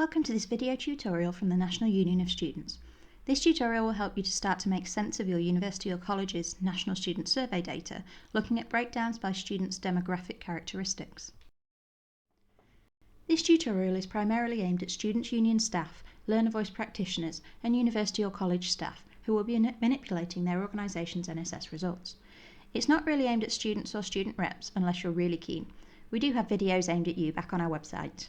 Welcome to this video tutorial from the National Union of Students. This tutorial will help you to start to make sense of your university or college's National Student Survey data, looking at breakdowns by students' demographic characteristics. This tutorial is primarily aimed at Students' Union staff, learner voice practitioners and university or college staff who will be manipulating their organisation's NSS results. It's not really aimed at students or student reps unless you're really keen. We do have videos aimed at you back on our website.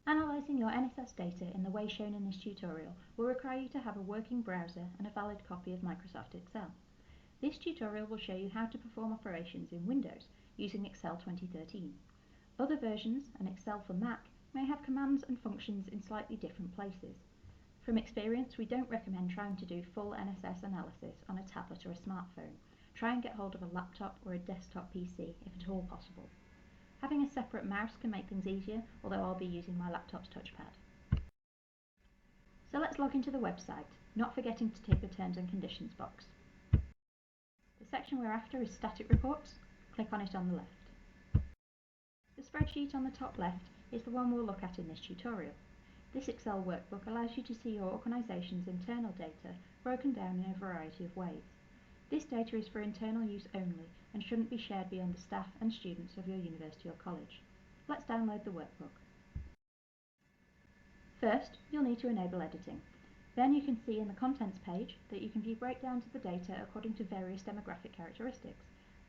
Analysing your NSS data in the way shown in this tutorial will require you to have a working browser and a valid copy of Microsoft Excel. This tutorial will show you how to perform operations in Windows using Excel 2013. Other versions, and Excel for Mac, may have commands and functions in slightly different places. From experience, we don't recommend trying to do full NSS analysis on a tablet or a smartphone. Try and get hold of a laptop or a desktop PC if at all possible. Having a separate mouse can make things easier, although I'll be using my laptop's touchpad. So let's log into the website, not forgetting to tick the Terms and Conditions box. The section we're after is Static Reports. Click on it on the left. The spreadsheet on the top left is the one we'll look at in this tutorial. This Excel workbook allows you to see your organisation's internal data broken down in a variety of ways. This data is for internal use only and shouldn't be shared beyond the staff and students of your university or college. Let's download the workbook. First, you'll need to enable editing. Then you can see in the contents page that you can view breakdowns of the data according to various demographic characteristics: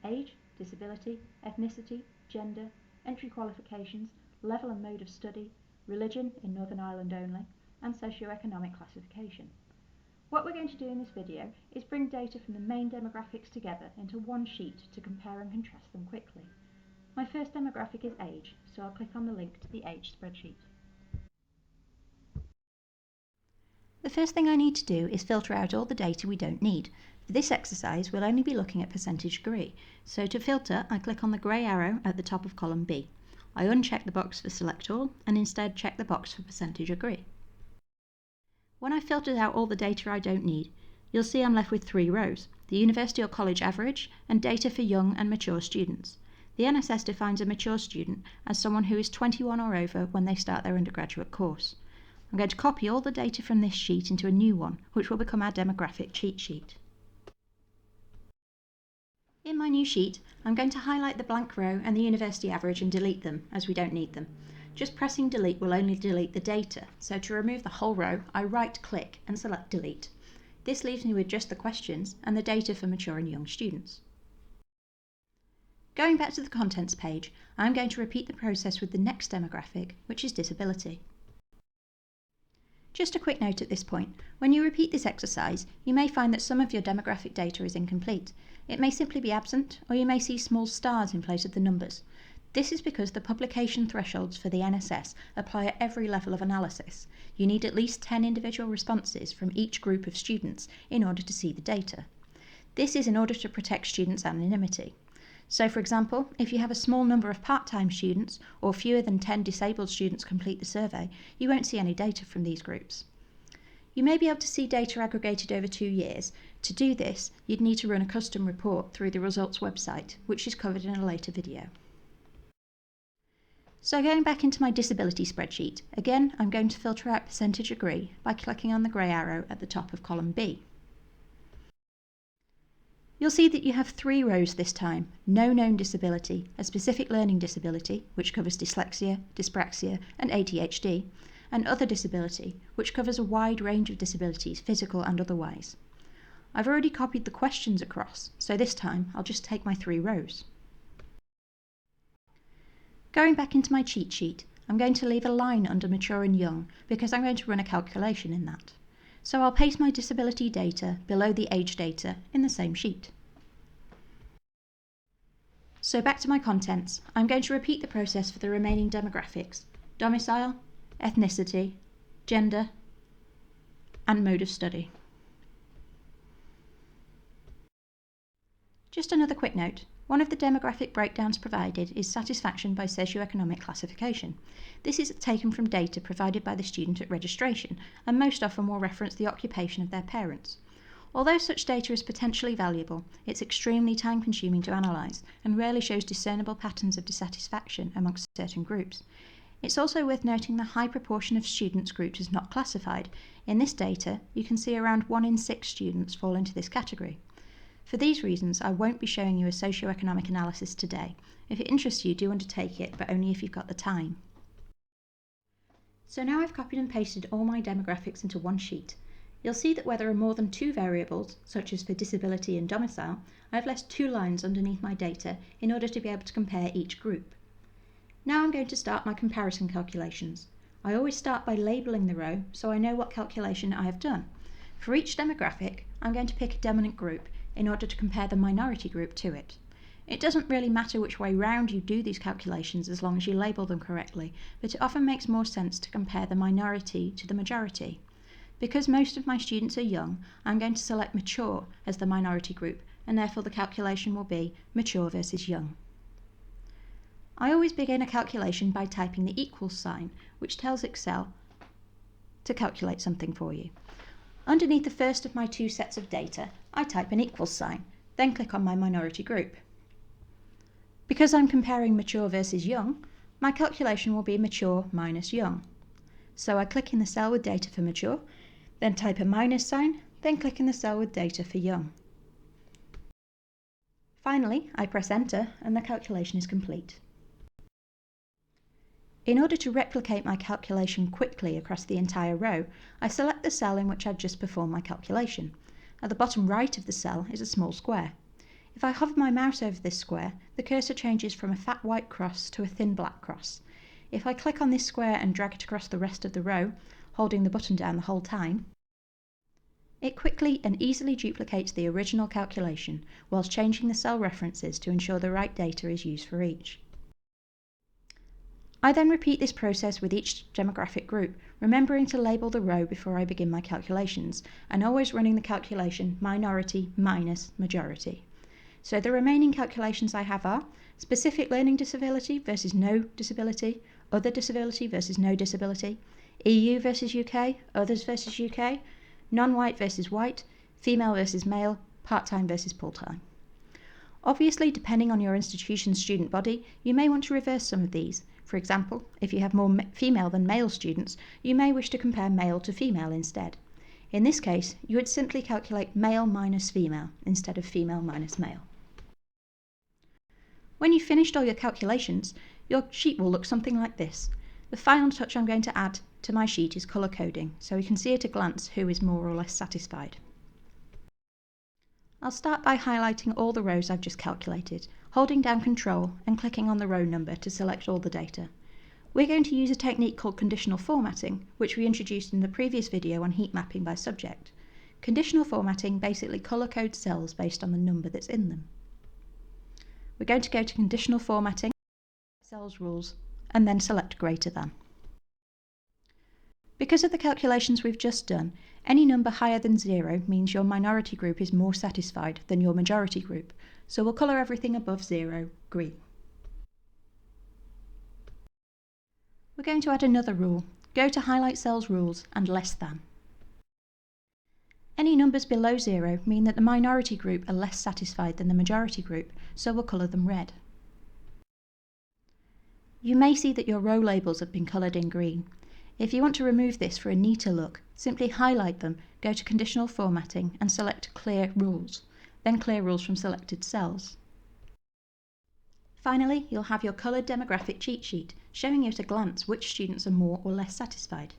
age, disability, ethnicity, gender, entry qualifications, level and mode of study, religion in Northern Ireland only, and socio-economic classification. What we're going to do in this video is bring data from the main demographics together into one sheet to compare and contrast them quickly. My first demographic is age, so I'll click on the link to the age spreadsheet. The first thing I need to do is filter out all the data we don't need. For this exercise, we'll only be looking at percentage degree, so to filter, I click on the grey arrow at the top of column B. I uncheck the box for select all and instead check the box for percentage degree. When I've filtered out all the data I don't need, you'll see I'm left with 3 rows: the university or college average and data for young and mature students. The NSS defines a mature student as someone who is 21 or over when they start their undergraduate course. I'm going to copy all the data from this sheet into a new one, which will become our demographic cheat sheet. In my new sheet, I'm going to highlight the blank row and the university average and delete them, as we don't need them. Just pressing delete will only delete the data, so to remove the whole row, I right-click and select delete. This leaves me with just the questions and the data for mature and young students. Going back to the contents page, I'm going to repeat the process with the next demographic, which is disability. Just a quick note at this point: when you repeat this exercise, you may find that some of your demographic data is incomplete. It may simply be absent, or you may see small stars in place of the numbers. This is because the publication thresholds for the NSS apply at every level of analysis. You need at least 10 individual responses from each group of students in order to see the data. This is in order to protect students' anonymity. So, for example, if you have a small number of part-time students or fewer than 10 disabled students complete the survey, you won't see any data from these groups. You may be able to see data aggregated over 2 years. To do this, you'd need to run a custom report through the results website, which is covered in a later video. So going back into my disability spreadsheet, again I'm going to filter out percentage degree by clicking on the grey arrow at the top of column B. You'll see that you have 3 rows this time: no known disability, a specific learning disability, which covers dyslexia, dyspraxia and ADHD, and other disability, which covers a wide range of disabilities, physical and otherwise. I've already copied the questions across, so this time I'll just take my 3 rows. Going back into my cheat sheet, I'm going to leave a line under mature and young because I'm going to run a calculation in that. So I'll paste my disability data below the age data in the same sheet. So back to my contents, I'm going to repeat the process for the remaining demographics: domicile, ethnicity, gender, and mode of study. Just another quick note: one of the demographic breakdowns provided is satisfaction by socio-economic classification. This is taken from data provided by the student at registration and most often will reference the occupation of their parents. Although such data is potentially valuable, it's extremely time-consuming to analyse and rarely shows discernible patterns of dissatisfaction amongst certain groups. It's also worth noting the high proportion of students grouped as not classified. In this data, you can see around 1 in 6 students fall into this category. For these reasons, I won't be showing you a socioeconomic analysis today. If it interests you, do undertake it, but only if you've got the time. So now I've copied and pasted all my demographics into one sheet. You'll see that where there are more than 2 variables, such as for disability and domicile, I've left 2 lines underneath my data in order to be able to compare each group. Now I'm going to start my comparison calculations. I always start by labelling the row so I know what calculation I have done. For each demographic, I'm going to pick a dominant group in order to compare the minority group to it. It doesn't really matter which way round you do these calculations as long as you label them correctly, but it often makes more sense to compare the minority to the majority. Because most of my students are young, I'm going to select mature as the minority group, and therefore the calculation will be mature versus young. I always begin a calculation by typing the equals sign, which tells Excel to calculate something for you. Underneath the first of my 2 sets of data, I type an equals sign, then click on my minority group. Because I'm comparing mature versus young, my calculation will be mature minus young. So I click in the cell with data for mature, then type a minus sign, then click in the cell with data for young. Finally, I press enter and the calculation is complete. In order to replicate my calculation quickly across the entire row, I select the cell in which I've just performed my calculation. At the bottom right of the cell is a small square. If I hover my mouse over this square, the cursor changes from a fat white cross to a thin black cross. If I click on this square and drag it across the rest of the row, holding the button down the whole time, it quickly and easily duplicates the original calculation whilst changing the cell references to ensure the right data is used for each. I then repeat this process with each demographic group, remembering to label the row before I begin my calculations, and always running the calculation minority minus majority. So the remaining calculations I have are specific learning disability versus no disability, other disability versus no disability, EU versus UK, others versus UK, non-white versus white, female versus male, part-time versus full-time. Obviously, depending on your institution's student body, you may want to reverse some of these. For example, if you have more female than male students, you may wish to compare male to female instead. In this case, you would simply calculate male minus female instead of female minus male. When you've finished all your calculations, your sheet will look something like this. The final touch I'm going to add to my sheet is colour coding, so we can see at a glance who is more or less satisfied. I'll start by highlighting all the rows I've just calculated, holding down Control and clicking on the row number to select all the data. We're going to use a technique called conditional formatting, which we introduced in the previous video on heat mapping by subject. Conditional formatting basically colour codes cells based on the number that's in them. We're going to go to conditional formatting, cells rules, and then select greater than. Because of the calculations we've just done, any number higher than 0 means your minority group is more satisfied than your majority group, so we'll colour everything above 0 green. We're going to add another rule. Go to Highlight Cells Rules and Less Than. Any numbers below 0 mean that the minority group are less satisfied than the majority group, so we'll colour them red. You may see that your row labels have been coloured in green. If you want to remove this for a neater look, simply highlight them, go to Conditional Formatting and select Clear Rules, then Clear Rules from selected cells. Finally, you'll have your coloured demographic cheat sheet, showing you at a glance which students are more or less satisfied.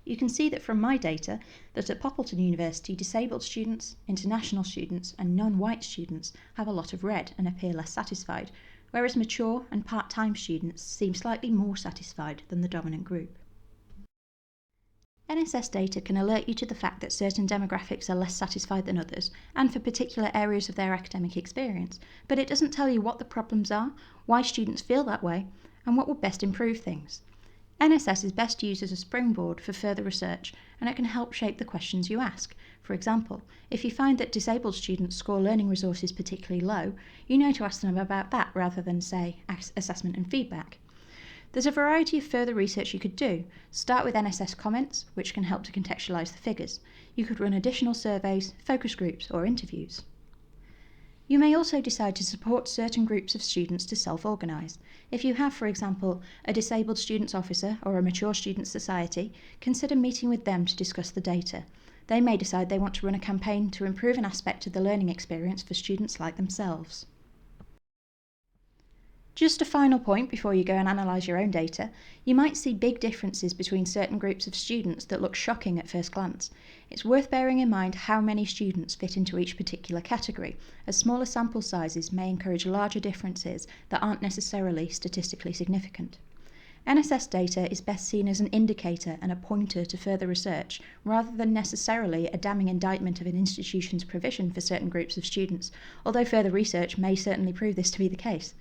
You can see that from my data that at Poppleton University, disabled students, international students and non-white students have a lot of red and appear less satisfied, whereas mature and part-time students seem slightly more satisfied than the dominant group. NSS data can alert you to the fact that certain demographics are less satisfied than others, and for particular areas of their academic experience, but it doesn't tell you what the problems are, why students feel that way, and what would best improve things. NSS is best used as a springboard for further research, and it can help shape the questions you ask. For example, if you find that disabled students score learning resources particularly low, you know to ask them about that rather than, say, assessment and feedback. There's a variety of further research you could do. Start with NSS comments, which can help to contextualise the figures. You could run additional surveys, focus groups or interviews. You may also decide to support certain groups of students to self-organise. If you have, for example, a disabled students officer or a mature students society, consider meeting with them to discuss the data. They may decide they want to run a campaign to improve an aspect of the learning experience for students like themselves. Just a final point before you go and analyse your own data, you might see big differences between certain groups of students that look shocking at first glance. It's worth bearing in mind how many students fit into each particular category, as smaller sample sizes may encourage larger differences that aren't necessarily statistically significant. NSS data is best seen as an indicator and a pointer to further research, rather than necessarily a damning indictment of an institution's provision for certain groups of students, although further research may certainly prove this to be the case.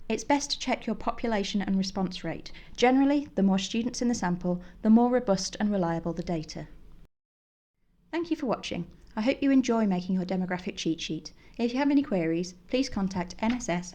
It's best to check your population and response rate. Generally, the more students in the sample, the more robust and reliable the data. Thank you for watching. I hope you enjoy making your demographic cheat sheet. If you have any queries, please contact nss@nus.org.uk.